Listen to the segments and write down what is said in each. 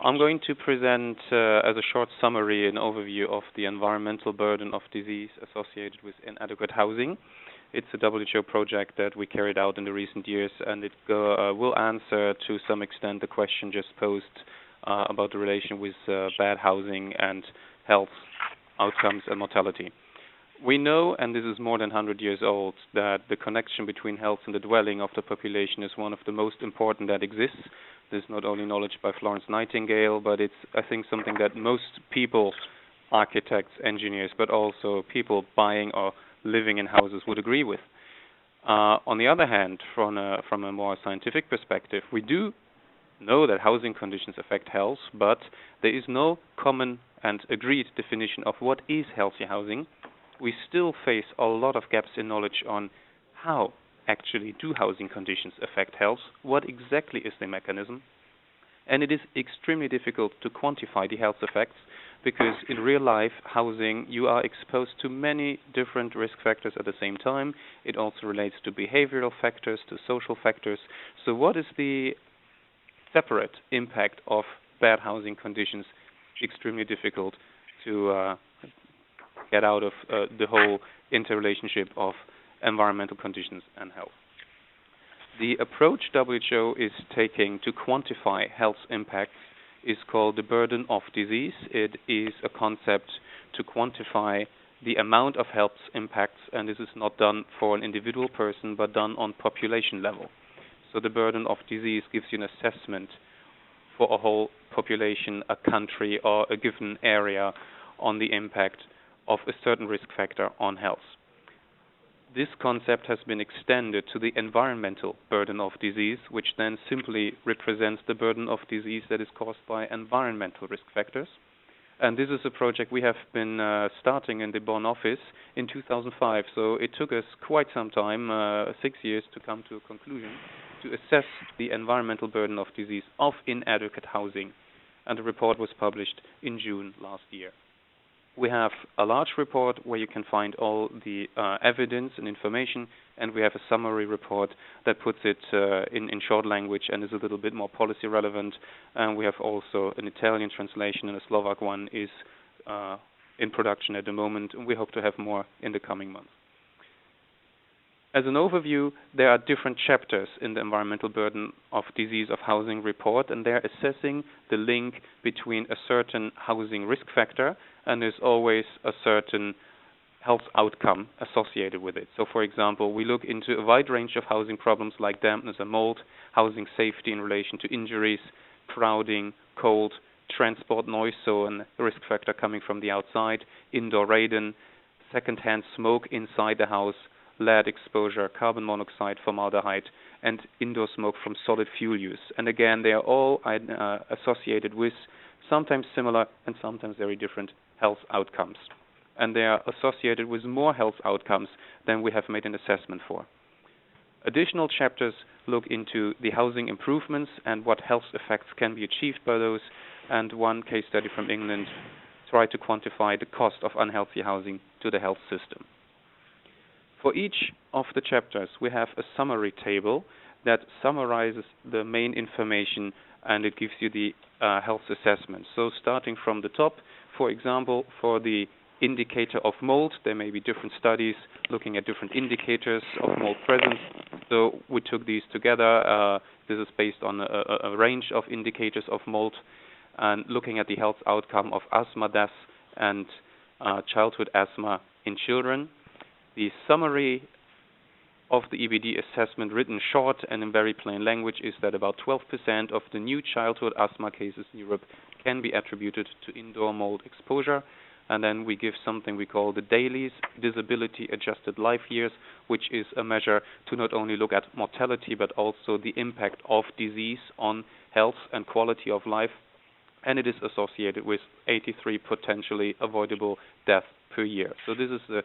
I'm going to present as a short summary an overview of the environmental burden of disease associated with inadequate housing. It's a WHO project that we carried out in the recent years, and it will answer to some extent the question just posed about the relation with bad housing and health outcomes and mortality. We know, and this is more than 100 years old, that the connection between health and the dwelling of the population is one of the most important that exists. This is not only knowledge by Florence Nightingale, but it's, I think, something that most people, architects, engineers, but also people buying or living in houses would agree with. On the other hand, from a more scientific perspective, we do know that housing conditions affect health, but there is no common and agreed definition of what is healthy housing. We still face a lot of gaps in knowledge on how actually do housing conditions affect health, what exactly is the mechanism, and it is extremely difficult to quantify the health effects because in real life housing you are exposed to many different risk factors at the same time. It also relates to behavioral factors, to social factors. So what is the separate impact of bad housing conditions? Extremely difficult to get out of the whole interrelationship of environmental conditions and health. The approach WHO is taking to quantify health impacts is called the burden of disease. It is a concept to quantify the amount of health impacts, and this is not done for an individual person, but done on population level. So the burden of disease gives you an assessment for a whole population, a country, or a given area on the impact of a certain risk factor on health. This concept has been extended to the environmental burden of disease, which then simply represents the burden of disease that is caused by environmental risk factors. And this is a project we have been starting in the Bonn office in 2005, so it took us quite some time, 6 years, to come to a conclusion to assess the environmental burden of disease of inadequate housing. And the report was published in June last year. We have a large report where you can find all the evidence and information, and we have a summary report that puts it in short language and is a little bit more policy relevant. And we have also an Italian translation, and a Slovak one is in production at the moment, and we hope to have more in the coming months. As an overview, there are different chapters in the environmental burden of disease of housing report, and they're assessing the link between a certain housing risk factor, and there's always a certain health outcome associated with it. So, for example, we look into a wide range of housing problems like dampness and mold, housing safety in relation to injuries, crowding, cold, transport noise, so a risk factor coming from the outside, indoor radon, second-hand smoke inside the house, lead exposure, carbon monoxide, formaldehyde, and indoor smoke from solid fuel use. And again, they are all associated with sometimes similar and sometimes very different health outcomes. And they are associated with more health outcomes than we have made an assessment for. Additional chapters look into the housing improvements and what health effects can be achieved by those. And one case study from England tried to quantify the cost of unhealthy housing to the health system. For each of the chapters, we have a summary table that summarizes the main information, and it gives you the health assessment. So starting from the top, for example, for the indicator of mold, there may be different studies looking at different indicators of mold presence. So we took these together. This is based on a range of indicators of mold, and looking at the health outcome of asthma deaths and childhood asthma in children. The summary of the EBD assessment, written short and in very plain language, is that about 12% of the new childhood asthma cases in Europe can be attributed to indoor mold exposure. And then we give something we call the DALYs, Disability Adjusted Life Years, which is a measure to not only look at mortality but also the impact of disease on health and quality of life. And it is associated with 83 potentially avoidable deaths per year. So this is the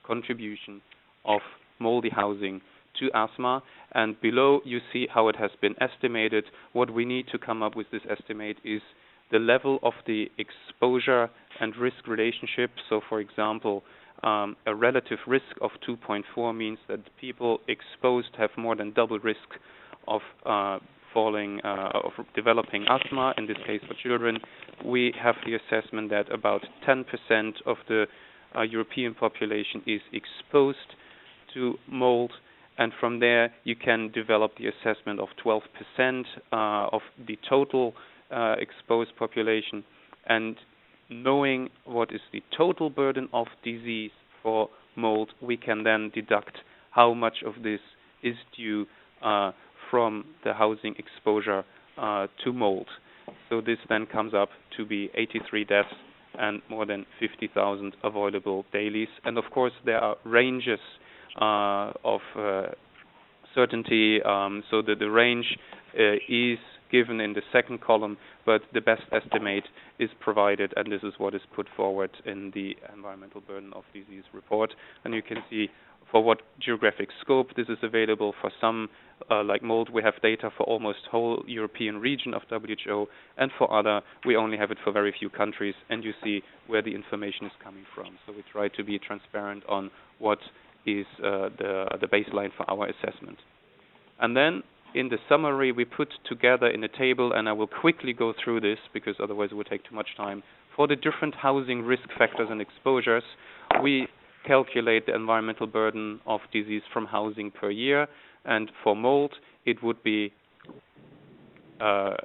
contribution of moldy housing to asthma, and below you see how it has been estimated. What we need to come up with this estimate is the level of the exposure and risk relationship. So, for example, a relative risk of 2.4 means that people exposed have more than double risk of of developing asthma, in this case for children, we have the assessment that about 10% of the European population is exposed to mold, and from there you can develop the assessment of 12% of the total exposed population. And knowing what is the total burden of disease for mold, we can then deduct how much of this is due from the housing exposure to mold. So this then comes up to be 83 deaths and more than 50,000 avoidable dailies. And of course there are ranges of certainty, so that the range is given in the second column, but the best estimate is provided, and this is what is put forward in the environmental burden of disease report. And you can see for what geographic scope this is available. For some, like mold, we have data for almost whole European region of WHO, and for other, we only have it for very few countries, and you see where the information is coming from. So we try to be transparent on what is the baseline for our assessment. And then in the summary we put together in a table, and I will quickly go through this because otherwise it would take too much time. For the different housing risk factors and exposures, we calculate the environmental burden of disease from housing per year, and for mold it would be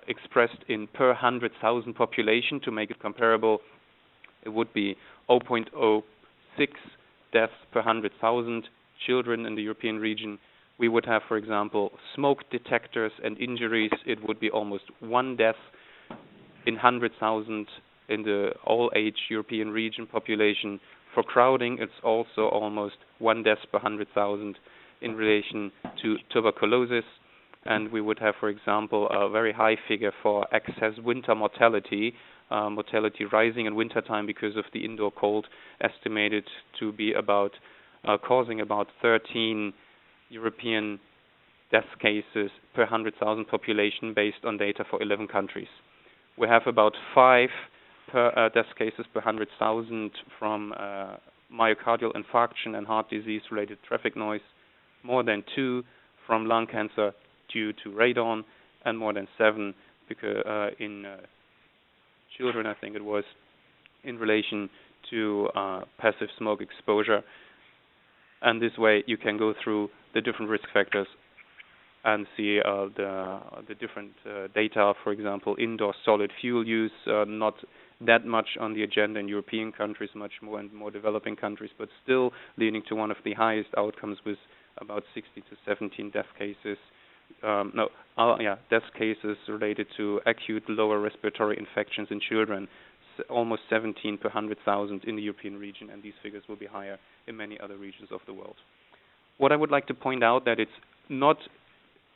expressed in per 100,000 population. To make it comparable, it would be 0.06 deaths per 100,000 children in the European region. We would have, for example, smoke detectors and injuries. It would be almost 1 death in 100,000 in the all-age European region population. For crowding, it's also almost 1 death per 100,000 in relation to tuberculosis. And we would have, for example, a very high figure for excess winter mortality, mortality rising in wintertime because of the indoor cold, estimated to be about causing about 13 European death cases per 100,000 population based on data for 11 countries. We have about 5 death cases per 100,000 from myocardial infarction and heart disease-related traffic noise, more than 2 from lung cancer due to radon, and more than 7 because, in children, I think it was, in relation to passive smoke exposure. And this way you can go through the different risk factors and see the different data. For example, indoor solid fuel use, not that much on the agenda in European countries, much more in more developing countries, but still leading to one of the highest outcomes with about 60 to 17 death cases. Death cases related to acute lower respiratory infections in children, almost 17 per 100,000 in the European region, and these figures will be higher in many other regions of the world. What I would like to point out that it's not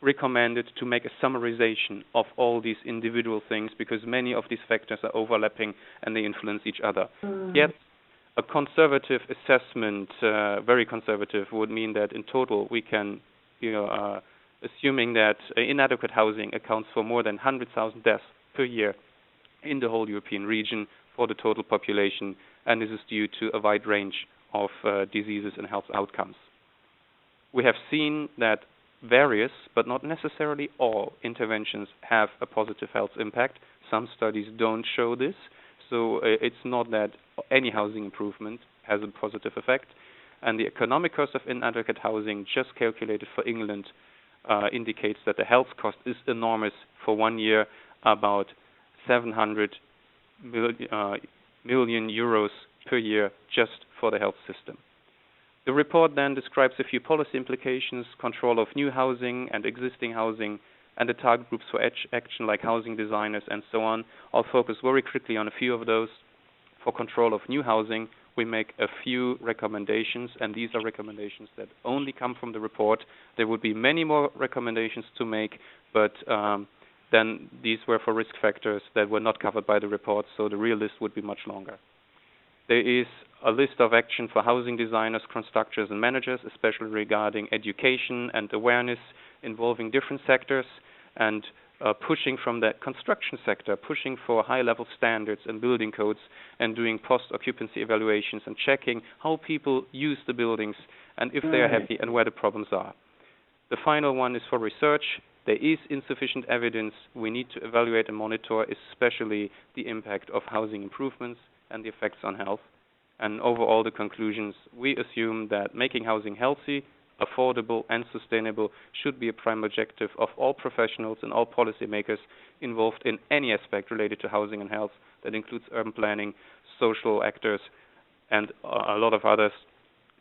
recommended to make a summarization of all these individual things because many of these factors are overlapping and they influence each other. Yet, a conservative assessment, very conservative, would mean that in total we can, assuming that inadequate housing accounts for more than 100,000 deaths per year in the whole European region for the total population, and this is due to a wide range of diseases and health outcomes. We have seen that various, but not necessarily all, interventions have a positive health impact. Some studies don't show this, so it's not that any housing improvement has a positive effect. And the economic cost of inadequate housing, just calculated for England, indicates that the health cost is enormous. For 1 year, about 700 million euros per year just for the health system. The report then describes a few policy implications, control of new housing and existing housing, and the target groups for action like housing designers and so on. I'll focus very quickly on a few of those. For control of new housing, we make a few recommendations, and these are recommendations that only come from the report. There would be many more recommendations to make, but then these were for risk factors that were not covered by the report, so the real list would be much longer. There is a list of action for housing designers, constructors, and managers, especially regarding education and awareness involving different sectors, and pushing from the construction sector, pushing for high-level standards and building codes, and doing post-occupancy evaluations and checking how people use the buildings and if they are happy and where the problems are. The final one is for research, there is insufficient evidence. We need to evaluate and monitor especially the impact of housing improvements and the effects on health. And overall, the conclusions, we assume that making housing healthy, affordable and sustainable should be a prime objective of all professionals and all policymakers involved in any aspect related to housing and health. That includes urban planning, social actors, and a lot of others,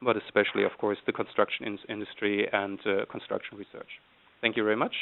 but especially, of course, the construction industry and construction research. Thank you very much.